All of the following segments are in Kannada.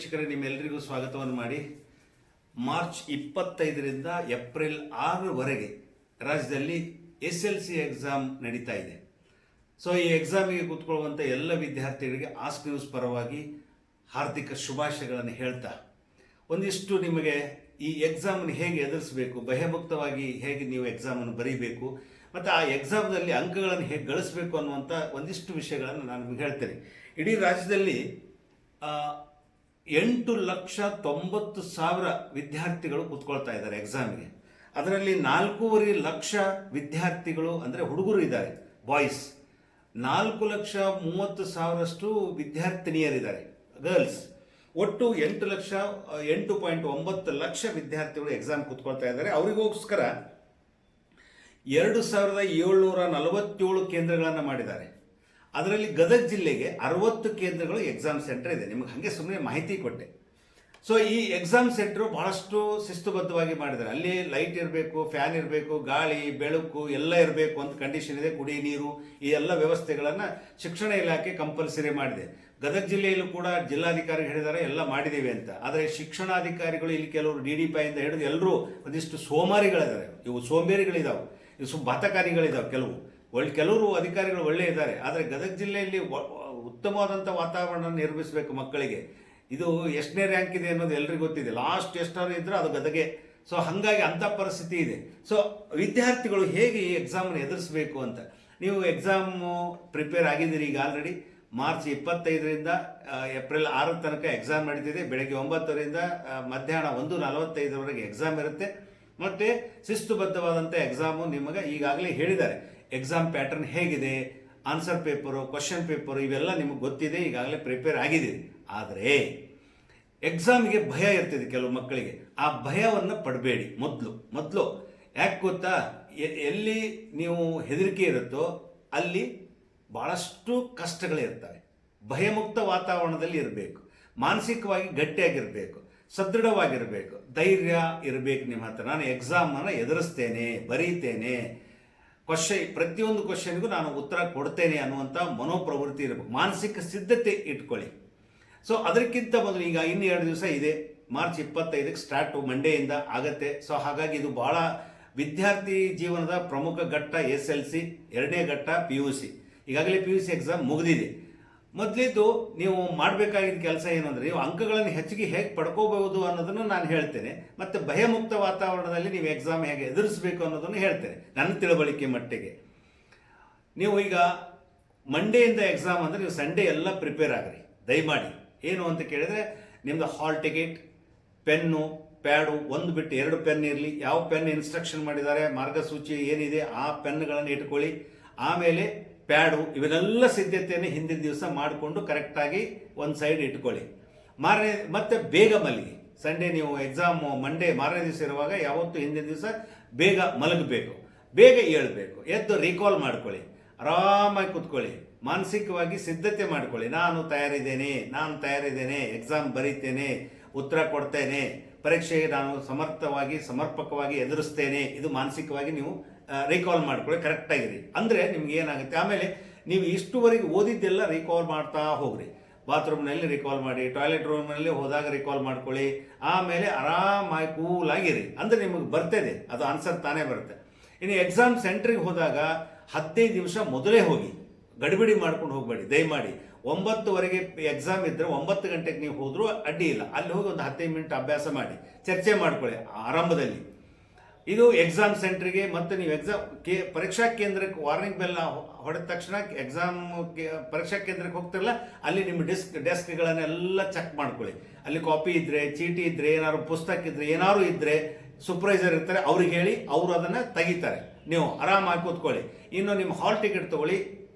ವೀಕ್ಷಕರೇ, ನಿಮ್ಮೆಲ್ಲರಿಗೂ ಸ್ವಾಗತವನ್ನು ಮಾಡಿ. ಮಾರ್ಚ್ 25ರಿಂದ ಏಪ್ರಿಲ್ 6ವರೆಗೆ ರಾಜ್ಯದಲ್ಲಿ SLC ಎಕ್ಸಾಮ್ ನಡೀತಾ ಇದೆ. ಸೊ ಈ ಎಕ್ಸಾಮಿಗೆ ಕೂತ್ಕೊಳ್ಳುವಂಥ ಎಲ್ಲ ವಿದ್ಯಾರ್ಥಿಗಳಿಗೆ ಆಸ್ಕ್ ನ್ಯೂಸ್ ಪರವಾಗಿ ಹಾರ್ದಿಕ ಶುಭಾಶಯಗಳನ್ನು ಹೇಳ್ತಾ, ಒಂದಿಷ್ಟು ನಿಮಗೆ ಈ ಎಕ್ಸಾಮನ್ನು ಹೇಗೆ ಎದುರಿಸಬೇಕು, ಭಯಮುಕ್ತವಾಗಿ ಹೇಗೆ ನೀವು ಎಕ್ಸಾಮನ್ನು ಬರೀಬೇಕು ಮತ್ತು ಆ ಎಕ್ಸಾಮ್ನಲ್ಲಿ ಅಂಕಗಳನ್ನು ಹೇಗೆ ಗಳಿಸಬೇಕು ಅನ್ನುವಂಥ ಒಂದಿಷ್ಟು ವಿಷಯಗಳನ್ನು ನಾನು ನಿಮಗೆ ಹೇಳ್ತೇನೆ. ಇಡೀ ರಾಜ್ಯದಲ್ಲಿ 8,90,000 ವಿದ್ಯಾರ್ಥಿಗಳು ಕೂತ್ಕೊಳ್ತಾ ಇದ್ದಾರೆ ಎಕ್ಸಾಮಿಗೆ. ಅದರಲ್ಲಿ 4.5 ಲಕ್ಷ ವಿದ್ಯಾರ್ಥಿಗಳು ಅಂದರೆ ಹುಡುಗರು ಇದ್ದಾರೆ, ಬಾಯ್ಸ್. 4,30,000 ವಿದ್ಯಾರ್ಥಿನಿಯರಿದ್ದಾರೆ, ಗರ್ಲ್ಸ್. ಒಟ್ಟು 8.9 ಲಕ್ಷ ವಿದ್ಯಾರ್ಥಿಗಳು ಎಕ್ಸಾಮ್ ಕೂತ್ಕೊಳ್ತಾ ಇದ್ದಾರೆ. ಅವರಿಗೋಸ್ಕರ 2,747 ಕೇಂದ್ರಗಳನ್ನು ಮಾಡಿದ್ದಾರೆ. ಅದರಲ್ಲಿ ಗದಗ ಜಿಲ್ಲೆಗೆ 60 ಕೇಂದ್ರಗಳು ಎಕ್ಸಾಮ್ ಸೆಂಟರ್ ಇದೆ. ನಿಮಗೆ ಹಾಗೆ ಸುಮ್ಮನೆ ಮಾಹಿತಿ ಕೊಟ್ಟೆ. ಸೊ ಈ ಎಕ್ಸಾಮ್ ಸೆಂಟ್ರು ಬಹಳಷ್ಟು ಶಿಸ್ತುಬದ್ಧವಾಗಿ ಮಾಡಿದ್ದಾರೆ. ಅಲ್ಲಿ ಲೈಟ್ ಇರಬೇಕು, ಫ್ಯಾನ್ ಇರಬೇಕು, ಗಾಳಿ ಬೆಳಕು ಎಲ್ಲ ಇರಬೇಕು ಅಂತ ಕಂಡೀಷನ್ ಇದೆ. ಕುಡಿ ನೀರು ಈ ಎಲ್ಲ ವ್ಯವಸ್ಥೆಗಳನ್ನು ಶಿಕ್ಷಣ ಇಲಾಖೆ ಕಂಪಲ್ಸರಿ ಮಾಡಿದೆ. ಗದಗ ಜಿಲ್ಲೆಯಲ್ಲೂ ಕೂಡ ಜಿಲ್ಲಾಧಿಕಾರಿ ಹೇಳಿದ್ದಾರೆ ಎಲ್ಲ ಮಾಡಿದ್ದೀವಿ ಅಂತ. ಆದರೆ ಶಿಕ್ಷಣಾಧಿಕಾರಿಗಳು ಇಲ್ಲಿ ಕೆಲವರು DDPI ಇಂದ ಹಿಡಿದು ಎಲ್ಲರೂ ಒಂದಿಷ್ಟು ಸೋಮಾರಿಗಳಿದ್ದಾರೆ, ಇವು ಸೋಂಬೇರಿಗಳಿದ್ದಾವೆ, ಇವು ಬಾತಕಾರಿಗಳಿದ್ದಾವೆ. ಕೆಲವರು ಅಧಿಕಾರಿಗಳು ಒಳ್ಳೆ ಇದ್ದಾರೆ. ಆದರೆ ಗದಗ ಜಿಲ್ಲೆಯಲ್ಲಿ ಉತ್ತಮವಾದಂಥ ವಾತಾವರಣ ನಿರ್ಮಿಸಬೇಕು ಮಕ್ಕಳಿಗೆ. ಇದು ಎಷ್ಟನೇ ರ್ಯಾಂಕ್ ಇದೆ ಅನ್ನೋದು ಎಲ್ರಿಗೂ ಗೊತ್ತಿದೆ. ಲಾಸ್ಟ್ ಎಷ್ಟಾದ್ರು ಇದ್ದರೆ ಅದು ಗದಗೆ. ಸೊ ಹಾಗಾಗಿ ಅಂಥ ಪರಿಸ್ಥಿತಿ ಇದೆ. ಸೊ ವಿದ್ಯಾರ್ಥಿಗಳು ಹೇಗೆ ಈ ಎಕ್ಸಾಮನ್ನು ಎದುರಿಸಬೇಕು ಅಂತ, ನೀವು ಎಕ್ಸಾಮು ಪ್ರಿಪೇರ್ ಆಗಿದ್ದೀರಿ ಈಗ ಆಲ್ರೆಡಿ. ಮಾರ್ಚ್ 25ರಿಂದ ಏಪ್ರಿಲ್ 6 ತನಕ ಎಕ್ಸಾಮ್ ನಡೀತಿದೆ. ಬೆಳಗ್ಗೆ 9ರಿಂದ ಮಧ್ಯಾಹ್ನ 1:45ವರೆಗೆ ಎಕ್ಸಾಮ್ ಇರುತ್ತೆ. ಮತ್ತು ಶಿಸ್ತುಬದ್ಧವಾದಂಥ ಎಕ್ಸಾಮು ನಿಮಗೆ ಈಗಾಗಲೇ ಹೇಳಿದ್ದಾರೆ. ಎಕ್ಸಾಮ್ ಪ್ಯಾಟರ್ನ್ ಹೇಗಿದೆ, ಆನ್ಸರ್ ಪೇಪರು, ಕ್ವಶನ್ ಪೇಪರು ಇವೆಲ್ಲ ನಿಮಗೆ ಗೊತ್ತಿದೆ, ಈಗಾಗಲೇ ಪ್ರಿಪೇರ್ ಆಗಿದ್ದೀರಿ. ಆದರೆ ಎಕ್ಸಾಮಿಗೆ ಭಯ ಇರ್ತದೆ ಕೆಲವು ಮಕ್ಕಳಿಗೆ. ಆ ಭಯವನ್ನು ಪಡಬೇಡಿ. ಮೊದಲು ಯಾಕೆ ಗೊತ್ತಾ, ಎಲ್ಲಿ ನೀವು ಹೆದರಿಕೆ ಇರುತ್ತೋ ಅಲ್ಲಿ ಭಾಳಷ್ಟು ಕಷ್ಟಗಳಿರ್ತವೆ. ಭಯಮುಕ್ತ ವಾತಾವರಣದಲ್ಲಿ ಇರಬೇಕು, ಮಾನಸಿಕವಾಗಿ ಗಟ್ಟಿಯಾಗಿರಬೇಕು, ಸದೃಢವಾಗಿರಬೇಕು, ಧೈರ್ಯ ಇರಬೇಕು ನಿಮ್ಮ ಹತ್ರ. ನಾನು ಎಕ್ಸಾಮನ್ನು ಎದುರಿಸ್ತೇನೆ, ಬರೀತೇನೆ, ಪ್ರತಿಯೊಂದು ಕ್ವಶನ್ಗೂ ನಾನು ಉತ್ತರ ಕೊಡ್ತೇನೆ ಅನ್ನುವಂಥ ಮನೋಪ್ರವೃತ್ತಿ ಇರಬೇಕು. ಮಾನಸಿಕ ಸಿದ್ಧತೆ ಇಟ್ಕೊಳ್ಳಿ. ಸೊ ಅದಕ್ಕಿಂತ ಮೊದಲು ಈಗ ಇನ್ನು 2 ದಿವಸ ಇದೆ. ಮಾರ್ಚ್ 25ಕ್ಕೆ ಸ್ಟಾರ್ಟು, ಮಂಡೆಯಿಂದ ಆಗತ್ತೆ. ಸೊ ಹಾಗಾಗಿ ಇದು ಭಾಳ ವಿದ್ಯಾರ್ಥಿ ಜೀವನದ ಪ್ರಮುಖ ಘಟ್ಟ. SLC, 2ನೇ ಘಟ್ಟ PUC. ಈಗಾಗಲೇ PUC ಎಕ್ಸಾಮ್ ಮುಗಿದಿದೆ. ಮೊದಲಿದ್ದು ನೀವು ಮಾಡಬೇಕಾಗಿದ್ದ ಕೆಲಸ ಏನಂದರೆ, ನೀವು ಅಂಕಗಳನ್ನು ಹೆಚ್ಚಿಗೆ ಹೇಗೆ ಪಡ್ಕೋಬಹುದು ಅನ್ನೋದನ್ನು ನಾನು ಹೇಳ್ತೇನೆ. ಮತ್ತು ಭಯಮುಕ್ತ ವಾತಾವರಣದಲ್ಲಿ ನೀವು ಎಕ್ಸಾಮ್ ಹೇಗೆ ಎದುರಿಸಬೇಕು ಅನ್ನೋದನ್ನು ಹೇಳ್ತೇನೆ ನನ್ನ ತಿಳುವಳಿಕೆ ಮಟ್ಟಿಗೆ. ನೀವು ಈಗ ಮಂಡೆಯಿಂದ ಎಕ್ಸಾಮ್ ಅಂದರೆ ನೀವು ಸಂಡೇ ಎಲ್ಲ ಪ್ರಿಪೇರ್ ಆಗ್ರಿ ದಯಮಾಡಿ. ಏನು ಅಂತ ಕೇಳಿದರೆ, ನಿಮ್ಮದು ಹಾಲ್ ಟಿಕೆಟ್, ಪೆನ್ನು, ಪ್ಯಾಡು, 1 ಬಿಟ್ಟು 2 ಪೆನ್ ಇರಲಿ. ಯಾವ ಪೆನ್ ಇನ್ಸ್ಟ್ರಕ್ಷನ್ ಮಾಡಿದ್ದಾರೆ, ಮಾರ್ಗಸೂಚಿ ಏನಿದೆ ಆ ಪೆನ್ಗಳನ್ನು ಇಟ್ಕೊಳ್ಳಿ. ಆಮೇಲೆ ಪ್ಯಾಡು, ಇವನ್ನೆಲ್ಲ ಸಿದ್ಧತೆಯನ್ನು ಹಿಂದಿನ ದಿವಸ ಮಾಡಿಕೊಂಡು ಕರೆಕ್ಟಾಗಿ ಒಂದು ಸೈಡ್ ಇಟ್ಕೊಳ್ಳಿ. ಮತ್ತೆ ಬೇಗ ಮಲಗಿ. ಸಂಡೇ ನೀವು ಎಕ್ಸಾಮ್ ಮಂಡೇ ಮಾರನೇ ದಿವಸ ಇರುವಾಗ ಯಾವತ್ತೂ ಹಿಂದಿನ ದಿವಸ ಬೇಗ ಮಲಗಬೇಕು, ಬೇಗ ಏಳಬೇಕು. ಎದ್ದು ರೀಕಾಲ್ ಮಾಡ್ಕೊಳ್ಳಿ, ಆರಾಮಾಗಿ ಕೂತ್ಕೊಳ್ಳಿ, ಮಾನಸಿಕವಾಗಿ ಸಿದ್ಧತೆ ಮಾಡ್ಕೊಳ್ಳಿ. ನಾನು ತಯಾರಿದ್ದೇನೆ, ಎಕ್ಸಾಮ್ ಬರೀತೇನೆ, ಉತ್ತರ ಕೊಡ್ತೇನೆ, ಪರೀಕ್ಷೆಗೆ ನಾನು ಸಮರ್ಪಕವಾಗಿ ಎದುರಿಸ್ತೇನೆ. ಇದು ಮಾನಸಿಕವಾಗಿ ನೀವು ರೀಕಾಲ್ ಮಾಡ್ಕೊಳ್ಳಿ, ಕರೆಕ್ಟಾಗಿರಿ. ಅಂದರೆ ನಿಮ್ಗೆ ಏನಾಗುತ್ತೆ, ಆಮೇಲೆ ನೀವು ಇಷ್ಟುವರೆಗೆ ಓದಿದ್ದೆಲ್ಲ ರೀಕಾಲ್ ಮಾಡ್ತಾ ಹೋಗ್ರಿ. ಬಾತ್ರೂಮ್ನಲ್ಲಿ ರೀಕಾಲ್ ಮಾಡಿ, ಟಾಯ್ಲೆಟ್ ರೂಮ್ನಲ್ಲಿ ಹೋದಾಗ ರೀಕಾಲ್ ಮಾಡ್ಕೊಳ್ಳಿ. ಆಮೇಲೆ ಆರಾಮಾಗಿ ಕೂಲಾಗಿರಿ. ಅಂದರೆ ನಿಮಗೆ ಬರ್ತದೆ, ಅದು ಆನ್ಸರ್ ತಾನೇ ಬರುತ್ತೆ. ಇನ್ನು ಎಕ್ಸಾಮ್ ಸೆಂಟ್ರಿಗೆ ಹೋದಾಗ 15 ನಿಮಿಷ ಮೊದಲೇ ಹೋಗಿ, ಗಡಿಬಿಡಿ ಮಾಡ್ಕೊಂಡು ಹೋಗಬೇಡಿ ದಯಮಾಡಿ. 9ವರೆಗೆ ಎಕ್ಸಾಮ್ ಇದ್ದರೆ 9 ಗಂಟೆಗೆ ನೀವು ಹೋದರೂ ಅಡ್ಡಿ ಇಲ್ಲ. ಅಲ್ಲಿ ಹೋಗಿ ಒಂದು 15 ಮಿನಿಟ್ ಅಭ್ಯಾಸ ಮಾಡಿ, ಚರ್ಚೆ ಮಾಡ್ಕೊಳ್ಳಿ ಆರಂಭದಲ್ಲಿ. ಇದು ಎಕ್ಸಾಮ್ ಸೆಂಟ್ರಿಗೆ. ಮತ್ತು ನೀವು ಪರೀಕ್ಷಾ ಕೇಂದ್ರಕ್ಕೆ ವಾರ್ನಿಂಗ್ ಬೆಲ್ ಹೊಡೆದ ತಕ್ಷಣ ಪರೀಕ್ಷಾ ಕೇಂದ್ರಕ್ಕೆ ಹೋಗ್ತಿರಲ್ಲ, ಅಲ್ಲಿ ನಿಮ್ಮ ಡೆಸ್ಕ್ಗಳನ್ನೆಲ್ಲ ಚೆಕ್ ಮಾಡ್ಕೊಳ್ಳಿ. ಅಲ್ಲಿ ಕಾಪಿ ಇದ್ದರೆ, ಚೀಟಿ ಇದ್ದರೆ, ಏನಾದ್ರು ಪುಸ್ತಕ ಇದ್ದರೆ, ಏನಾದ್ರು ಇದ್ದರೆ ಸೂಪರ್ವೈಸರ್ ಇರ್ತಾರೆ, ಅವ್ರಿಗೆ ಹೇಳಿ ಅವರು ಅದನ್ನು ತೆಗಿತಾರೆ. ನೀವು ಆರಾಮಾಗಿ ಕೂತ್ಕೊಳ್ಳಿ. ಇನ್ನು ನಿಮ್ಮ ಹಾಲ್ ಟಿಕೆಟ್ ತೊಗೊಳ್ಳಿ.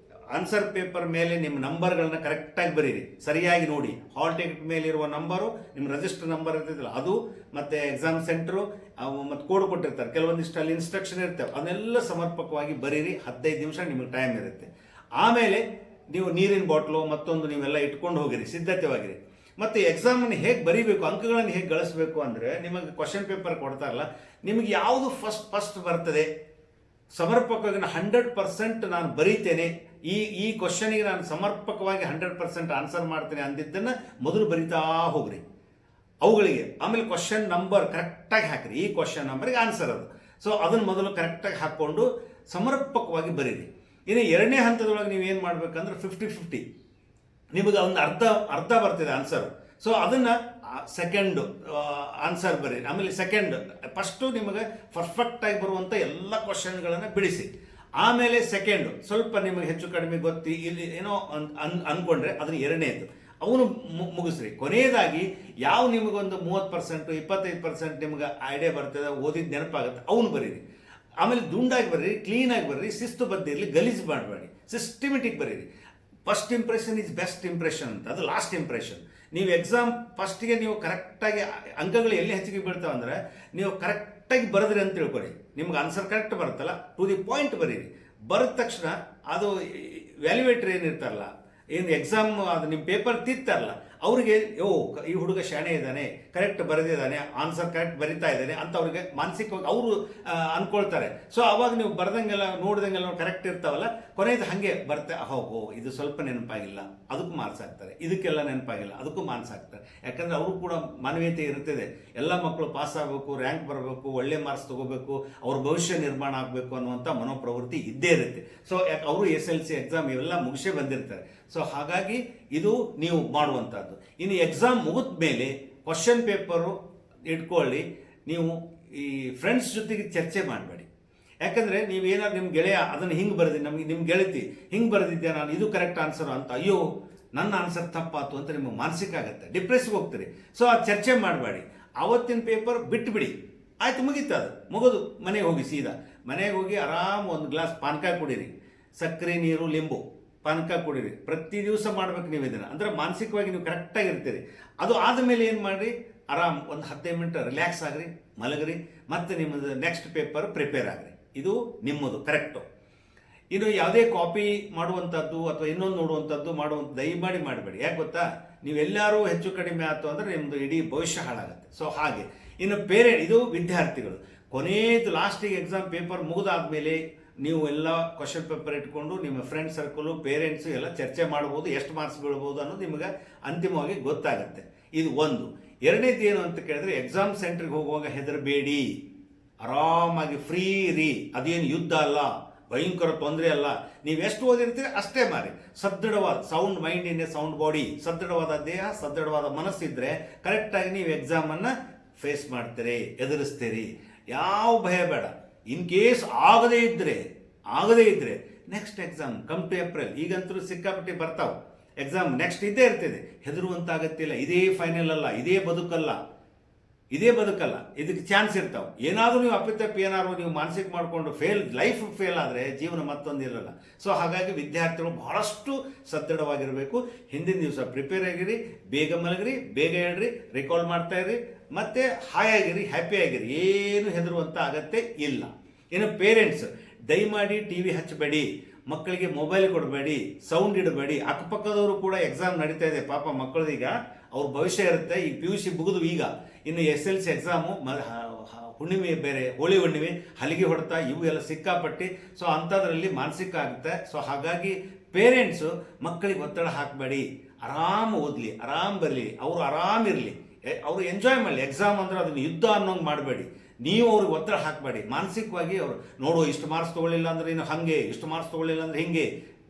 ಆನ್ಸರ್ ಪೇಪರ್ ಮೇಲೆ ನಿಮ್ಮ ನಂಬರ್ಗಳನ್ನ ಕರೆಕ್ಟಾಗಿ ಬರೀರಿ, ಸರಿಯಾಗಿ ನೋಡಿ. ಹಾಲ್ ಟಿಕೆಟ್ ಮೇಲಿರುವ ನಂಬರು, ನಿಮ್ಮ ರಿಜಿಸ್ಟರ್ ನಂಬರ್ ಇರ್ತೈತಿಲ್ಲ ಅದು, ಮತ್ತು ಎಕ್ಸಾಮ್ ಸೆಂಟ್ರು, ಮತ್ತು ಕೋಡ್ ಕೊಟ್ಟಿರ್ತಾರೆ, ಕೆಲವೊಂದಿಷ್ಟು ಅಲ್ಲಿ ಇನ್ಸ್ಟ್ರಕ್ಷನ್ ಇರ್ತವೆ, ಅದನ್ನೆಲ್ಲ ಸಮರ್ಪಕವಾಗಿ ಬರೀರಿ. 15 ನಿಮಿಷ ನಿಮಗೆ ಟೈಮ್ ಇರುತ್ತೆ. ಆಮೇಲೆ ನೀವು ನೀರಿನ ಬಾಟ್ಲು ಮತ್ತೊಂದು ನೀವೆಲ್ಲ ಇಟ್ಕೊಂಡು ಹೋಗಿರಿ, ಸಿದ್ಧತೆವಾಗಿರಿ. ಮತ್ತು ಎಕ್ಸಾಮನ್ನು ಹೇಗೆ ಬರೀಬೇಕು, ಅಂಕಗಳನ್ನು ಹೇಗೆ ಗಳಿಸಬೇಕು ಅಂದರೆ, ನಿಮಗೆ ಕ್ವಶನ್ ಪೇಪರ್ ಕೊಡ್ತಾರಲ್ಲ, ನಿಮಗೆ ಯಾವುದು ಫಸ್ಟ್ ಬರ್ತದೆ, ಸಮರ್ಪಕವಾಗಿ 100% ನಾನು ಬರೀತೇನೆ, ಈ ಕ್ವಶನಿಗೆ ನಾನು ಸಮರ್ಪಕವಾಗಿ 100% ಆನ್ಸರ್ ಮಾಡ್ತೇನೆ ಅಂದಿದ್ದನ್ನು ಮೊದಲು ಬರಿತಾ ಹೋಗ್ರಿ. ಅವುಗಳಿಗೆ. ಆಮೇಲೆ ಕ್ವಶನ್ ನಂಬರ್ ಕರೆಕ್ಟಾಗಿ ಹಾಕಿರಿ, ಈ ಕ್ವಶನ್ ನಂಬರ್ಗೆ ಆನ್ಸರ್ ಅದು. ಸೊ ಅದನ್ನು ಮೊದಲು ಕರೆಕ್ಟಾಗಿ ಹಾಕ್ಕೊಂಡು ಸಮರ್ಪಕವಾಗಿ ಬರೀರಿ. ಇನ್ನು ಎರಡನೇ ಹಂತದೊಳಗೆ ನೀವು ಏನು ಮಾಡ್ಬೇಕಂದ್ರೆ 50-50 ನಿಮಗೆ ಒಂದು ಅರ್ಧ ಬರ್ತಿದೆ ಆನ್ಸರ್. ಸೊ ಅದನ್ನು ಸೆಕೆಂಡ್ ಆನ್ಸರ್ ಬರೀರಿ. ಆಮೇಲೆ ಫಸ್ಟು ನಿಮಗೆ ಪರ್ಫೆಕ್ಟಾಗಿ ಬರುವಂಥ ಎಲ್ಲ ಕ್ವಶನ್ಗಳನ್ನು ಬಿಡಿಸಿ. ಆಮೇಲೆ ಸೆಕೆಂಡು ಸ್ವಲ್ಪ ನಿಮಗೆ ಹೆಚ್ಚು ಕಡಿಮೆ ಗೊತ್ತಿ ಇಲ್ಲಿ ಏನೋ ಅಂದ್ಕೊಂಡ್ರೆ ಅದನ್ನು ಎರಡನೇದು ಅವನು ಮುಗಿಸ್ರಿ. ಕೊನೆಯದಾಗಿ ಯಾವ ನಿಮಗೊಂದು 30% 25% ನಿಮ್ಗೆ ಐಡಿಯಾ ಬರ್ತದೆ, ಓದಿದ್ದು ನೆನಪಾಗುತ್ತೆ, ಅವನು ಬರೀರಿ. ಆಮೇಲೆ ದುಂಡಾಗಿ ಬರೀರಿ, ಕ್ಲೀನಾಗಿ ಬರೀರಿ, ಶಿಸ್ತು ಬದ್ದಿರಲಿ, ಗಲೀಜು ಮಾಡಬೇಡಿ, ಸಿಸ್ಟಮೆಟಿಕ್ ಬರೀರಿ. First impression is best impression ಅಂತ, ಅದು ಲಾಸ್ಟ್ ಇಂಪ್ರೆಷನ್. ನೀವು ಎಕ್ಸಾಮ್ ಫಸ್ಟಿಗೆ ನೀವು ಕರೆಕ್ಟಾಗಿ ಅಂಕಗಳು ಎಲ್ಲಿ ಹೆಚ್ಚಿಗೆ ಬೀಳ್ತಾವೆ ಅಂದರೆ ನೀವು ಕರೆಕ್ಟಾಗಿ ಬರೆದ್ರಿ ಅಂತ ತಿಳ್ಕೊರಿ. ನಿಮ್ಗೆ ಆನ್ಸರ್ ಕರೆಕ್ಟ್ ಬರುತ್ತಲ್ಲ, ಟು ದಿ ಪಾಯಿಂಟ್ ಬರೀರಿ. ಬರೆದ ತಕ್ಷಣ ಅದು ವ್ಯಾಲ್ಯೂಯೇಟರ್ ಏನಿರ್ತಾರಲ್ಲ, ಏನು ಎಕ್ಸಾಮ್ ಅದು ನಿಮ್ಮ ಪೇಪರ್ ತಿತ್ತಾರಲ್ಲ, ಅವ್ರಿಗೆ ಈ ಹುಡುಗ ಶಾಣೆ ಇದ್ದಾನೆ, ಕರೆಕ್ಟ್ ಬರೆದಿದ್ದಾನೆ, ಆನ್ಸರ್ ಕರೆಕ್ಟ್ ಬರಿತಾ ಇದ್ದಾನೆ ಅಂತ ಅವ್ರಿಗೆ ಮಾನಸಿಕವಾಗಿ ಅವರು ಅಂದ್ಕೊಳ್ತಾರೆ. ಸೊ ಅವಾಗ ನೀವು ಬರ್ದಂಗೆಲ್ಲ ನೋಡ್ದಂಗೆಲ್ಲ ಕರೆಕ್ಟ್ ಇರ್ತಾವಲ್ಲ, ಕೊನೆಯದು ಹಾಗೆ ಬರ್ತಾ ಇದು ಸ್ವಲ್ಪ ನೆನಪಾಗಿಲ್ಲ, ಅದಕ್ಕೂ ಮಾರ್ಕ್ಸ್ ಹಾಕ್ತಾರೆ, ಇದಕ್ಕೆಲ್ಲ ನೆನಪಾಗಿಲ್ಲ, ಅದಕ್ಕೂ ಮಾರ್ಕ್ಸ್ ಹಾಕ್ತಾರೆ. ಯಾಕಂದರೆ ಅವರು ಕೂಡ ಮಾನವೀಯತೆ ಇರ್ತದೆ. ಎಲ್ಲ ಮಕ್ಕಳು ಪಾಸ್ ಆಗಬೇಕು, ರ್ಯಾಂಕ್ ಬರಬೇಕು, ಒಳ್ಳೆ ಮಾರ್ಕ್ಸ್ ತಗೋಬೇಕು, ಅವ್ರ ಭವಿಷ್ಯ ನಿರ್ಮಾಣ ಆಗಬೇಕು ಅನ್ನುವಂಥ ಮನೋಪ್ರವೃತ್ತಿ ಇದ್ದೇ ಇರುತ್ತೆ. ಸೊ ಯಾಕೆ ಅವರು SLC ಎಕ್ಸಾಮ್ ಇವೆಲ್ಲ ಮುಗಿಸೇ ಬಂದಿರ್ತಾರೆ. ಸೊ ಹಾಗಾಗಿ ಇದು ನೀವು ಮಾಡುವಂಥದ್ದು. ಇನ್ನು ಎಕ್ಸಾಮ್ ಮುಗಿದ ಮೇಲೆ ಕ್ವಶನ್ ಪೇಪರು ಇಟ್ಕೊಳ್ಳಿ. ನೀವು ಈ ಫ್ರೆಂಡ್ಸ್ ಜೊತೆಗೆ ಚರ್ಚೆ ಮಾಡಬೇಡಿ. ಯಾಕಂದರೆ ನೀವೇನಾದ್ರು ನಿಮ್ಮ ಗೆಳೆಯ ಅದನ್ನು ಹಿಂಗೆ ಬರೆದಿ, ನಿಮ್ಮ ಗೆಳತಿ ಹಿಂಗೆ ಬರೆದಿದ್ದೆ ನಾನು, ಇದು ಕರೆಕ್ಟ್ ಆನ್ಸರು ಅಂತ, ಅಯ್ಯೋ ನನ್ನ ಆನ್ಸರ್ ತಪ್ಪಾತು ಅಂತ ನಿಮಗೆ ಮಾನಸಿಕ ಆಗುತ್ತೆ, ಡಿಪ್ರೆಸ್ಗೆ ಹೋಗ್ತೀರಿ. ಸೊ ಆ ಚರ್ಚೆ ಮಾಡಬೇಡಿ. ಆವತ್ತಿನ ಪೇಪರ್ ಬಿಟ್ಟುಬಿಡಿ, ಆಯ್ತು ಮುಗೀತು, ಅದು ಮುಗೋದು, ಮನೆಗೆ ಹೋಗಿ ಸೀದಾ ಮನೆಗೆ ಹೋಗಿ ಆರಾಮ್ ಒಂದು ಗ್ಲಾಸ್ ಪಾನಕ ಕುಡೀರಿ, ಸಕ್ಕರೆ ನೀರು ಲಿಂಬು ಪಾನಕ ಕುಡೀರಿ. ಪ್ರತಿ ದಿವಸ ಮಾಡ್ಬೇಕು ನೀವು ಇದನ್ನು, ಅಂದರೆ ಮಾನಸಿಕವಾಗಿ ನೀವು ಕರೆಕ್ಟಾಗಿರ್ತೀರಿ. ಅದು ಆದಮೇಲೆ ಏನು ಮಾಡಿರಿ, ಆರಾಮ್ ಒಂದು 15 ಮಿನಿಟ್ ರಿಲ್ಯಾಕ್ಸ್ ಆಗ್ರಿ, ಮಲಗ್ರಿ, ಮತ್ತು ನಿಮ್ಮದು ನೆಕ್ಸ್ಟ್ ಪೇಪರ್ ಪ್ರಿಪೇರ್ ಆಗ್ರಿ. ಇದು ನಿಮ್ಮದು ಕರೆಕ್ಟು. ಇನ್ನು ಯಾವುದೇ ಕಾಪಿ ಮಾಡುವಂಥದ್ದು ಅಥವಾ ಇನ್ನೊಂದು ನೋಡುವಂಥದ್ದು ದಯಮಾಡಿ ಮಾಡಬೇಡಿ. ಯಾಕೆ ಗೊತ್ತಾ, ನೀವೆಲ್ಲರೂ ಹೆಚ್ಚು ಕಡಿಮೆ ಆಯಿತು ಅಂದರೆ ನಿಮ್ಮದು ಇಡೀ ಭವಿಷ್ಯ ಹಾಳಾಗುತ್ತೆ. ಸೊ ಹಾಗೆ ಇನ್ನು ಇದು ವಿದ್ಯಾರ್ಥಿಗಳು ಕೊನೆಯದು ಲಾಸ್ಟಿಗೆ ಎಕ್ಸಾಮ್ ಪೇಪರ್ ಮುಗಿದಾದ್ಮೇಲೆ ನೀವು ಎಲ್ಲ ಕ್ವಶನ್ ಪೇಪರ್ ಇಟ್ಕೊಂಡು ನಿಮ್ಮ ಫ್ರೆಂಡ್ ಸರ್ಕಲು, ಪೇರೆಂಟ್ಸು ಎಲ್ಲ ಚರ್ಚೆ ಮಾಡ್ಬೋದು, ಎಷ್ಟು ಮಾರ್ಕ್ಸ್ ಬೀಳ್ಬೋದು ಅನ್ನೋದು ನಿಮಗೆ ಅಂತಿಮವಾಗಿ ಗೊತ್ತಾಗುತ್ತೆ. ಇದು ಒಂದು. ಎರಡನೇದು ಏನು ಅಂತ ಕೇಳಿದ್ರೆ, ಎಕ್ಸಾಮ್ ಸೆಂಟ್ರಿಗೆ ಹೋಗುವಾಗ ಹೆದರಬೇಡಿ, ಆರಾಮಾಗಿ ಫ್ರೀ ರೀ. ಅದೇನು ಯುದ್ಧ ಅಲ್ಲ, ಭಯಂಕರ ತೊಂದರೆ ಅಲ್ಲ. ನೀವು ಎಷ್ಟು ಓದಿರ್ತೀರಿ ಅಷ್ಟೇ ಮಾರಿ. ಸದೃಢವಾದ sound mind in a sound body, ಸದೃಢವಾದ ದೇಹ, ಸದೃಢವಾದ ಮನಸ್ಸಿದ್ರೆ ಕರೆಕ್ಟಾಗಿ ನೀವು ಎಕ್ಸಾಮನ್ನು ಫೇಸ್ ಮಾಡ್ತೀರಿ, ಎದುರಿಸ್ತೀರಿ. ಯಾವ ಭಯ ಬೇಡ. ಇನ್ ಕೇಸ್ ಆಗದೇ ಇದ್ದರೆ next exam come to April, ಈಗಂತೂ ಸಿಕ್ಕಾಪಟ್ಟಿ ಬರ್ತಾವೆ ಎಕ್ಸಾಮ್, ನೆಕ್ಸ್ಟ್ ಇದ್ದೇ ಇರ್ತದೆ. ಹೆದರುವಂತಾಗತ್ತಿಲ್ಲ. ಇದೇ ಫೈನಲ್ ಅಲ್ಲ, ಇದೇ ಬದುಕಲ್ಲ, ಇದಕ್ಕೆ ಚಾನ್ಸ್ ಇರ್ತಾವೆ. ಏನಾದರೂ ನೀವು ಅಪ್ಪಿತಪ್ಪಿ ಏನಾದ್ರು ನೀವು ಮಾನಸಿಕ ಮಾಡಿಕೊಂಡು ಲೈಫ್ ಫೇಲ್ ಆದರೆ ಜೀವನ ಮತ್ತೊಂದು ಇರಲ್ಲ. ಸೊ ಹಾಗಾಗಿ ವಿದ್ಯಾರ್ಥಿಗಳು ಬಹಳಷ್ಟು ಸದೃಢವಾಗಿರಬೇಕು. ಹಿಂದಿನ ದಿವಸ ಪ್ರಿಪೇರ್ ಆಗಿರಿ, ಬೇಗ ಮಲಗಿರಿ, ಬೇಗ ಹೇಳ್ರಿ, ರಿಕಾಲ್ ಮಾಡ್ತಾ ಇರಿ, ಮತ್ತು ಹಾಯಾಗಿರಿ, ಹ್ಯಾಪಿಯಾಗಿರಿ. ಏನು ಹೆದರುವಂಥ ಅಗತ್ಯ ಇಲ್ಲ. ಇನ್ನು ಪೇರೆಂಟ್ಸ್ ದಯಮಾಡಿ TV ಹಚ್ಚಬೇಡಿ, ಮಕ್ಕಳಿಗೆ ಮೊಬೈಲ್ ಕೊಡಬೇಡಿ, ಸೌಂಡ್ ಇಡಬೇಡಿ. ಅಕ್ಕಪಕ್ಕದವರು ಕೂಡ ಎಕ್ಸಾಮ್ ನಡೀತಾ ಇದೆ, ಪಾಪ ಮಕ್ಕಳದೀಗ ಅವ್ರ ಭವಿಷ್ಯ ಇರುತ್ತೆ. ಈ PUC ಮುಗಿದು ಈಗ ಇನ್ನು SLC ಎಕ್ಸಾಮು, ಹುಣ್ಣಿಮೆ ಬೇರೆ, ಹೋಳಿ ಹುಣ್ಣಿಮೆ, ಹಲಿಗೆ ಹೊಡೆತ, ಇವು ಎಲ್ಲ ಸಿಕ್ಕಾಪಟ್ಟಿ. ಸೊ ಅಂಥದ್ರಲ್ಲಿ ಮಾನಸಿಕ ಆಗುತ್ತೆ. ಸೊ ಹಾಗಾಗಿ ಪೇರೆಂಟ್ಸು ಮಕ್ಕಳಿಗೆ ಒತ್ತಡ ಹಾಕಬೇಡಿ, ಆರಾಮ್ ಓದಲಿ, ಆರಾಮ್ ಬರಲಿ, ಅವರು ಆರಾಮಿರಲಿ, ಅವರು ಎಂಜಾಯ್ ಮಾಡಲಿ. ಎಕ್ಸಾಮ್ ಅಂದರೆ ಅದನ್ನು ಯುದ್ಧ ಅನ್ನೋಂಗೆ ಮಾಡಬೇಡಿ. ನೀವು ಅವ್ರಿಗೆ ಒತ್ತಡ ಹಾಕಬೇಡಿ. ಮಾನಸಿಕವಾಗಿ ಅವರು ನೋಡು ಇಷ್ಟು ಮಾರ್ಕ್ಸ್ ತೊಗೊಳ್ಳಿಲ್ಲ ಅಂದರೆ ಇನ್ನು ಹಾಗೆ, ಇಷ್ಟು ಮಾರ್ಕ್ಸ್ ತೊಗೊಳ್ಳಿಲ್ಲ ಅಂದರೆ ಹಿಂಗೆ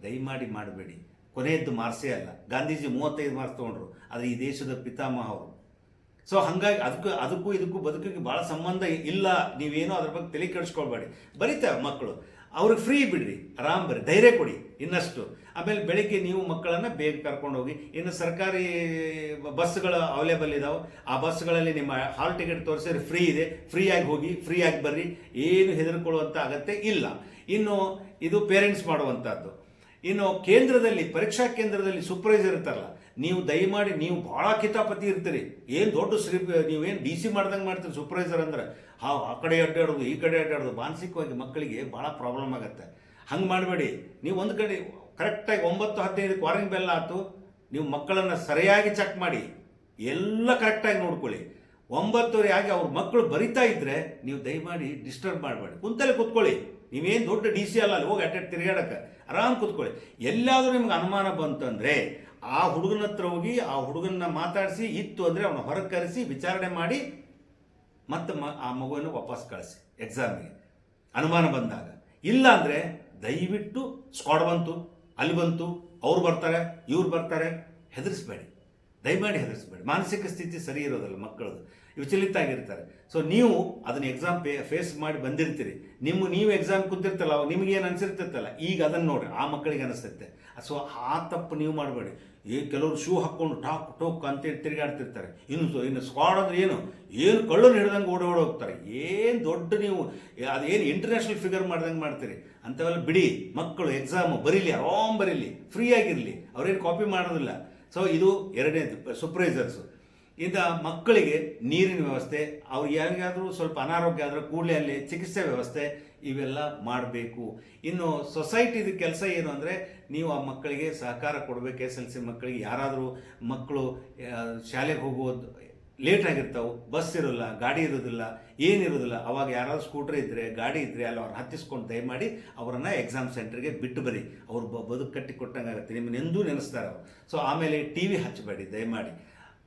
ದಯಮಾಡಿ ಮಾಡಬೇಡಿ. ಕೊನೆಯದ್ದು ಮಾರ್ಕ್ಸೇ ಅಲ್ಲ. ಗಾಂಧೀಜಿ 35 ಮಾರ್ಕ್ಸ್ ತೊಗೊಂಡ್ರು, ಆದರೆ ಈ ದೇಶದ ಪಿತಾಮಹ ಅವರು. ಸೊ ಹಾಗಾಗಿ ಅದಕ್ಕೂ ಇದಕ್ಕೂ ಬದುಕಿಗೆ ಭಾಳ ಸಂಬಂಧ ಇಲ್ಲ. ನೀವೇನೋ ಅದ್ರ ಬಗ್ಗೆ ತಲೆ ಕೆಡಿಸ್ಕೊಳ್ಬೇಡಿ. ಬರೀತಾರೆ ಮಕ್ಕಳು, ಅವ್ರಿಗೆ ಫ್ರೀ ಬಿಡ್ರಿ, ಆರಾಮ್ ಬರ್ರಿ, ಧೈರ್ಯ ಕೊಡಿ ಇನ್ನಷ್ಟು. ಆಮೇಲೆ ಬೆಳಿಗ್ಗೆ ನೀವು ಮಕ್ಕಳನ್ನು ಬೇಗ ಕರ್ಕೊಂಡು ಹೋಗಿ. ಇನ್ನು ಸರ್ಕಾರಿ ಬಸ್ಗಳು ಅವೈಲೇಬಲ್ ಇದಾವೆ, ಆ ಬಸ್ಗಳಲ್ಲಿ ನಿಮ್ಮ ಹಾಲ್ ಟಿಕೆಟ್ ತೋರಿಸಿದ್ರೆ ಫ್ರೀ ಇದೆ, ಫ್ರೀಯಾಗಿ ಹೋಗಿ, ಫ್ರೀಯಾಗಿ ಬರ್ರಿ, ಏನು ಹೆದರ್ಕೊಳ್ಳುವಂಥ ಅಗತ್ಯ ಇಲ್ಲ. ಇನ್ನು ಇದು ಪೇರೆಂಟ್ಸ್ ಮಾಡುವಂಥದ್ದು. ಇನ್ನು ಕೇಂದ್ರದಲ್ಲಿ, ಪರೀಕ್ಷಾ ಕೇಂದ್ರದಲ್ಲಿ ಸೂಪರ್ವೈಸರ್ ಇರ್ತಾರಲ್ಲ, ನೀವು ದಯಮಾಡಿ, ನೀವು ಭಾಳ ಕಿತಾಪತಿ ಇರ್ತೀರಿ, ಏನು ದೊಡ್ಡ ನೀವೇನು DC ಮಾಡ್ದಂಗೆ ಮಾಡ್ತೀರಿ. ಸೂಪರ್ವೈಸರ್ ಅಂದ್ರೆ ಆ ಕಡೆ ಅಡ್ಡಾಡೋದು, ಈ ಕಡೆ ಅಡ್ಡಾಡೋದು, ಮಾನಸಿಕವಾಗಿ ಮಕ್ಕಳಿಗೆ ಭಾಳ ಪ್ರಾಬ್ಲಮ್ ಆಗುತ್ತೆ. ಹಂಗೆ ಮಾಡಬೇಡಿ. ನೀವು ಒಂದು ಕಡೆ ಕರೆಕ್ಟಾಗಿ 9:15 ವಾರ್ನಿಂಗ್ ಬೆಲ್ ಆಯ್ತು, ನೀವು ಮಕ್ಕಳನ್ನು ಸರಿಯಾಗಿ ಚೆಕ್ ಮಾಡಿ, ಎಲ್ಲ ಕರೆಕ್ಟಾಗಿ ನೋಡ್ಕೊಳ್ಳಿ. 9:30 ಆಗಿ ಅವ್ರ ಮಕ್ಕಳು ಬರಿತಾ ಇದ್ದರೆ ನೀವು ದಯಮಾಡಿ ಡಿಸ್ಟರ್ಬ್ ಮಾಡಬೇಡಿ, ಕುಂತಲ್ಲೇ ಕೂತ್ಕೊಳ್ಳಿ. ನೀವೇನು ದೊಡ್ಡ DC ಅಲ್ಲ, ಅಲ್ಲಿ ಹೋಗಿ ತಿರುಗಾಡಕ್ಕೆ ಆರಾಮ್ ಕೂತ್ಕೊಳ್ಳಿ. ಎಲ್ಲಾದರೂ ನಿಮ್ಗೆ ಅನುಮಾನ ಬಂತಂದರೆ ಆ ಹುಡುಗನ ಹತ್ರ ಹೋಗಿ ಆ ಹುಡುಗನ ಮಾತಾಡಿಸಿ ಇತ್ತು ಅಂದರೆ ಅವನ ಹೊರಗೆ ಕರೆಸಿ ವಿಚಾರಣೆ ಮಾಡಿ ಮತ್ತೆ ಆ ಮಗುವನ್ನು ವಾಪಸ್ ಕಳಿಸಿ ಎಕ್ಸಾಮಿಗೆ ಅನುಮಾನ ಬಂದಾಗ. ಇಲ್ಲ ಅಂದರೆ ದಯವಿಟ್ಟು ಸ್ಕ್ವಾಡ್ ಬಂತು, ಅಲ್ಲಿ ಬಂತು, ಅವ್ರು ಬರ್ತಾರೆ, ಇವ್ರು ಬರ್ತಾರೆ, ಹೆದರಿಸ್ಬೇಡಿ, ದಯಮಾಡಿ ಹೆದರಿಸ್ಬೇಡಿ. ಮಾನಸಿಕ ಸ್ಥಿತಿ ಸರಿ ಇರೋದಲ್ಲ ಮಕ್ಕಳದು, ವಿಚಲಿತ ಆಗಿರ್ತಾರೆ. ಸೊ ನೀವು ಅದನ್ನ ಎಕ್ಸಾಮ್ ಫೇಸ್ ಮಾಡಿ ಬಂದಿರ್ತೀರಿ, ನೀವು ಎಕ್ಸಾಮ್ ಕುಂತಿರ್ತಲ್ಲ, ನಿಮಗೇನು ಅನಿಸಿರ್ತೈತಲ್ಲ, ಈಗ ಅದನ್ನು ನೋಡ್ರಿ ಆ ಮಕ್ಕಳಿಗೆ ಅನಿಸ್ತೈತೆ. ಸೊ ಆ ತಪ್ಪು ನೀವು ಮಾಡಬೇಡಿ. ಕೆಲವರು ಶೂ ಹಾಕ್ಕೊಂಡು ಟಾಕ್ ಟೋಕ್ ಅಂತೇಳಿ ತಿರುಗಾಡ್ತಿರ್ತಾರೆ. ಇನ್ನು ಸ್ಕ್ವಾಡ್ ಅಂದ್ರೆ ಏನು ಕಳ್ಳನ್ನು ಹಿಡ್ದಂಗೆ ಓಡೋಗ್ತಾರೆ. ಏನು ದೊಡ್ಡ ನೀವು ಅದೇನು ಇಂಟರ್ನ್ಯಾಷನಲ್ ಫಿಗರ್ ಮಾಡ್ದಂಗೆ ಮಾಡ್ತೀರಿ. ಅಂಥವೆಲ್ಲ ಬಿಡಿ. ಮಕ್ಕಳು ಎಕ್ಸಾಮು ಬರೀಲಿ, ಆರಾಮ್ ಬರೀಲಿ, ಫ್ರೀ ಆಗಿರಲಿ, ಅವ್ರೇನು ಕಾಪಿ ಮಾಡೋದಿಲ್ಲ. ಸೊ ಇದು ಎರಡನೇದು ಸೂಪರ್ವೈಸರ್ಸು. ಇಂಥ ಮಕ್ಕಳಿಗೆ ನೀರಿನ ವ್ಯವಸ್ಥೆ, ಅವ್ರು ಯಾರಿಗಾದರೂ ಸ್ವಲ್ಪ ಅನಾರೋಗ್ಯ ಆದರೆ ಕೂಡಲೇ ಅಲ್ಲಿ ಚಿಕಿತ್ಸೆ ವ್ಯವಸ್ಥೆ ಇವೆಲ್ಲ ಮಾಡಬೇಕು. ಇನ್ನು ಸೊಸೈಟಿದು ಕೆಲಸ ಏನು ಅಂದರೆ ನೀವು ಆ ಮಕ್ಕಳಿಗೆ ಸಹಕಾರ ಕೊಡಬೇಕು. SLC ಮಕ್ಕಳಿಗೆ ಯಾರಾದರೂ ಮಕ್ಕಳು ಶಾಲೆಗೆ ಹೋಗೋದು ಲೇಟ್ ಆಗಿರ್ತಾವೆ, ಬಸ್ ಇರೋಲ್ಲ, ಗಾಡಿ ಇರೋದಿಲ್ಲ, ಏನಿರೋದಿಲ್ಲ, ಅವಾಗ ಯಾರಾದ್ರು ಸ್ಕೂಟ್ರ್ ಇದ್ದರೆ ಗಾಡಿ ಇದ್ದರೆ ಅಲ್ಲಿ ಅವ್ರು ಹತ್ತಿಸ್ಕೊಂಡು ದಯಮಾಡಿ ಅವರನ್ನು ಎಕ್ಸಾಮ್ ಸೆಂಟ್ರಿಗೆ ಬಿಟ್ಟು ಬರಿ. ಅವ್ರು ಬದುಕು ಕಟ್ಟಿ ಕೊಟ್ಟಂಗೆ ಆಗುತ್ತೆ, ನಿಮ್ಮನ್ನು ಎಂದೂ ನೆನೆಸ್ತಾರೆ ಅವರು. ಸೊ ಆಮೇಲೆ TV ಹಚ್ಚಬೇಡಿ ದಯಮಾಡಿ.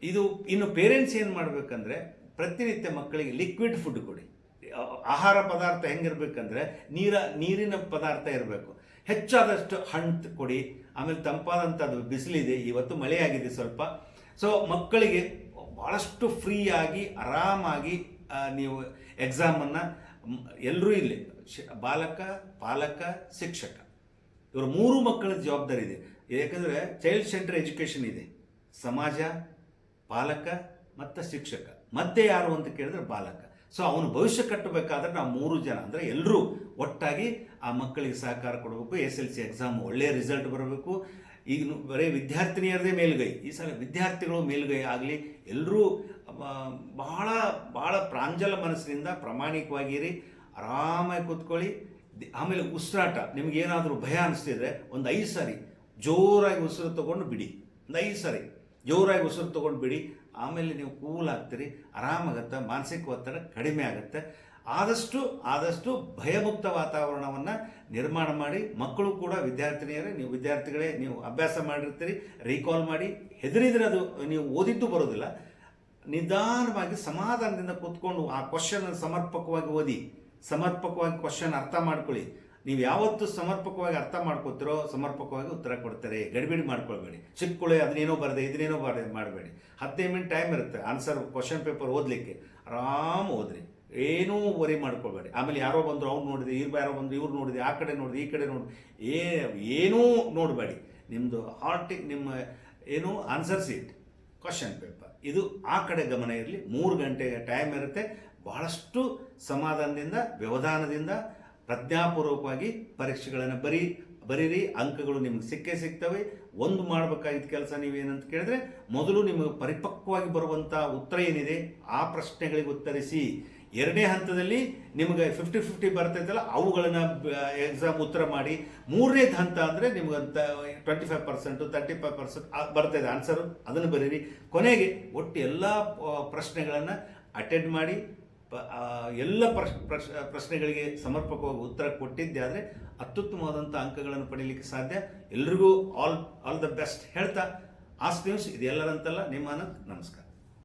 ಇದು ಇನ್ನು ಪೇರೆಂಟ್ಸ್ ಏನು ಮಾಡಬೇಕಂದ್ರೆ ಪ್ರತಿನಿತ್ಯ ಮಕ್ಕಳಿಗೆ ಲಿಕ್ವಿಡ್ ಫುಡ್ ಕೊಡಿ. ಆಹಾರ ಪದಾರ್ಥ ಹೆಂಗಿರ್ಬೇಕಂದ್ರೆ ನೀರಿನ ಪದಾರ್ಥ ಇರಬೇಕು. ಹೆಚ್ಚಾದಷ್ಟು ಹಣ್ಣು ಕೊಡಿ. ಆಮೇಲೆ ತಂಪಾದಂಥದ್ದು ಬಿಸಿಲಿದೆ, ಇವತ್ತು ಮಳೆ ಆಗಿದೆ ಸ್ವಲ್ಪ. ಸೊ ಮಕ್ಕಳಿಗೆ ಭಾಳಷ್ಟು ಫ್ರೀಯಾಗಿ ಆರಾಮಾಗಿ ನೀವು ಎಕ್ಸಾಮನ್ನು ಎಲ್ಲರೂ ಇಲ್ಲಿ ಬಾಲಕ, ಪಾಲಕ, ಶಿಕ್ಷಕ ಇವರು ಮೂರು ಮಕ್ಕಳ ಜವಾಬ್ದಾರಿ ಇದೆ. ಯಾಕಂದರೆ ಚೈಲ್ಡ್ ಸೆಂಟರ್ ಎಜುಕೇಷನ್ ಇದೆ, ಸಮಾಜ, ಪಾಲಕ ಮತ್ತು ಶಿಕ್ಷಕ. ಮಧ್ಯೆ ಯಾರು ಅಂತ ಕೇಳಿದ್ರೆ ಬಾಲಕ. ಸೊ ಅವನು ಭವಿಷ್ಯ ಕಟ್ಟಬೇಕಾದ್ರೆ ನಾವು ಮೂರು ಜನ ಅಂದರೆ ಎಲ್ಲರೂ ಒಟ್ಟಾಗಿ ಆ ಮಕ್ಕಳಿಗೆ ಸಹಕಾರ ಕೊಡಬೇಕು. SLC ಎಕ್ಸಾಮ್ ಒಳ್ಳೆಯ ರಿಸಲ್ಟ್ ಬರಬೇಕು. ಈಗ ಬರೀ ವಿದ್ಯಾರ್ಥಿನಿಯರದೇ ಮೇಲುಗೈ, ಈ ಸಲ ವಿದ್ಯಾರ್ಥಿಗಳು ಮೇಲುಗೈ ಆಗಲಿ. ಎಲ್ಲರೂ ಬಹಳ ಭಾಳ ಪ್ರಾಂಜಲ ಮನಸ್ಸಿನಿಂದ ಪ್ರಾಮಾಣಿಕವಾಗಿರಿ, ಆರಾಮಾಗಿ ಕೂತ್ಕೊಳ್ಳಿ. ಆಮೇಲೆ ಉಸಿರಾಟ, ನಿಮಗೇನಾದರೂ ಭಯ ಅನಿಸ್ತಿದ್ರೆ ಒಂದು 5 ಸಾರಿ ಜೋರಾಗಿ ಉಸಿರು ತೊಗೊಂಡು ಬಿಡಿ. ಒಂದು 5 ಸಾರಿ ಜೋರಾಗಿ ಉಸಿರು ತೊಗೊಂಡು ಬಿಡಿ. ಆಮೇಲೆ ನೀವು ಕೂಲ್ ಆಗ್ತೀರಿ, ಆರಾಮಾಗತ್ತೆ, ಮಾನಸಿಕ ಒತ್ತಡ ಕಡಿಮೆ ಆಗುತ್ತೆ. ಆದಷ್ಟು ಭಯಮುಕ್ತ ವಾತಾವರಣವನ್ನು ನಿರ್ಮಾಣ ಮಾಡಿ. ಮಕ್ಕಳು ಕೂಡ ವಿದ್ಯಾರ್ಥಿನಿಯರೇ, ನೀವು ವಿದ್ಯಾರ್ಥಿಗಳೇ, ನೀವು ಅಭ್ಯಾಸ ಮಾಡಿರ್ತೀರಿ, ರೀಕಾಲ್ ಮಾಡಿ. ಹೆದರಿದ್ರೆ ಅದು ನೀವು ಓದಿದ್ದು ಬರೋದಿಲ್ಲ. ನಿಧಾನವಾಗಿ ಸಮಾಧಾನದಿಂದ ಕೂತ್ಕೊಂಡು ಆ ಕ್ವಶನ್ ಸಮರ್ಪಕವಾಗಿ ಓದಿ, ಸಮರ್ಪಕವಾಗಿ ಕ್ವಶನ್ ಅರ್ಥ ಮಾಡ್ಕೊಳ್ಳಿ. ನೀವು ಯಾವತ್ತು ಸಮರ್ಪಕವಾಗಿ ಅರ್ಥ ಮಾಡ್ಕೋತಿರೋ ಸಮರ್ಪಕವಾಗಿ ಉತ್ತರ ಕೊಡ್ತಾರೆ. ಗಡಿಬಿಡಿ ಮಾಡ್ಕೊಳ್ಬೇಡಿ. ಚಿಕ್ಕಳೆ ಅದನ್ನೇನೋ ಬರದೆ ಇದನ್ನೇನೋ ಮಾಡಬೇಡಿ. 15 ಮಿನಿಟ್ ಟೈಮ್ ಇರುತ್ತೆ ಆನ್ಸರ್ ಕ್ವಶನ್ ಪೇಪರ್ ಓದಲಿಕ್ಕೆ. ಆರಾಮ್ ಓದ್ರಿ, ಏನೂ ವರಿ ಮಾಡ್ಕೊಳ್ಬೇಡಿ. ಆಮೇಲೆ ಯಾರೋ ಬಂದರು, ಅವ್ರು ನೋಡಿದೆ, ಯಾರೋ ಬಂದರು, ಇವ್ರು ನೋಡಿದೆ, ಆ ಕಡೆ ನೋಡಿದೆ, ಈ ಕಡೆ ನೋಡಿ, ಏನೂ ನೋಡಬೇಡಿ. ನಿಮ್ಮದು ಹಾರ್ಟಿಗೆ ನಿಮ್ಮ ಆನ್ಸರ್ ಶೀಟ್, ಕ್ವಶನ್ ಪೇಪರ್, ಇದು ಆ ಕಡೆ ಗಮನ ಇರಲಿ. 3 ಗಂಟೆಗೆ ಟೈಮ್ ಇರುತ್ತೆ. ಬಹಳಷ್ಟು ಸಮಾಧಾನದಿಂದ, ವ್ಯವಧಾನದಿಂದ, ಪ್ರಜ್ಞಾಪೂರ್ವಕವಾಗಿ ಪರೀಕ್ಷೆಗಳನ್ನು ಬರೀರಿ. ಅಂಕಗಳು ನಿಮಗೆ ಸಿಗ್ತವೆ. ಒಂದು ಮಾಡಬೇಕಾಗಿದ್ದ ಕೆಲಸ ನೀವೇನಂತ ಕೇಳಿದ್ರೆ, ಮೊದಲು ನಿಮಗೆ ಪರಿಪಕ್ವವಾಗಿ ಬರುವಂಥ ಉತ್ತರ ಏನಿದೆ ಆ ಪ್ರಶ್ನೆಗಳಿಗೆ ಉತ್ತರಿಸಿ. 2ನೇ ಹಂತದಲ್ಲಿ ನಿಮಗೆ 50-50 ಬರ್ತೈತಲ್ಲ, ಅವುಗಳನ್ನು ಎಕ್ಸಾಮ್ ಉತ್ತರ ಮಾಡಿ. 3ನೇ ಹಂತ ಅಂದರೆ ನಿಮ್ಗೆ 25%, 35% ಬರ್ತಾಯಿದೆ ಆನ್ಸರು, ಅದನ್ನು ಬರೀರಿ. ಕೊನೆಗೆ ಒಟ್ಟು ಎಲ್ಲ ಪ್ರಶ್ನೆಗಳನ್ನು ಅಟೆಂಡ್ ಮಾಡಿ. ಎಲ್ಲ ಪ್ರಶ್ನೆಗಳಿಗೆ ಸಮರ್ಪಕವಾಗಿ ಉತ್ತರ ಕೊಟ್ಟಿದ್ದೆ ಆದರೆ ಅತ್ಯುತ್ತಮವಾದಂಥ ಅಂಕಗಳನ್ನು ಪಡೀಲಿಕ್ಕೆ ಸಾಧ್ಯ. ಎಲ್ರಿಗೂ ಆಲ್ ದ ಬೆಸ್ಟ್ ಹೇಳ್ತಾ ಆಸ್ತಿ ನ್ಯೂಸ್ ಇದೆಲ್ಲರಂತಲ್ಲ ನಿಮ್ಮ ಅನಂತ್. ನಮಸ್ಕಾರ.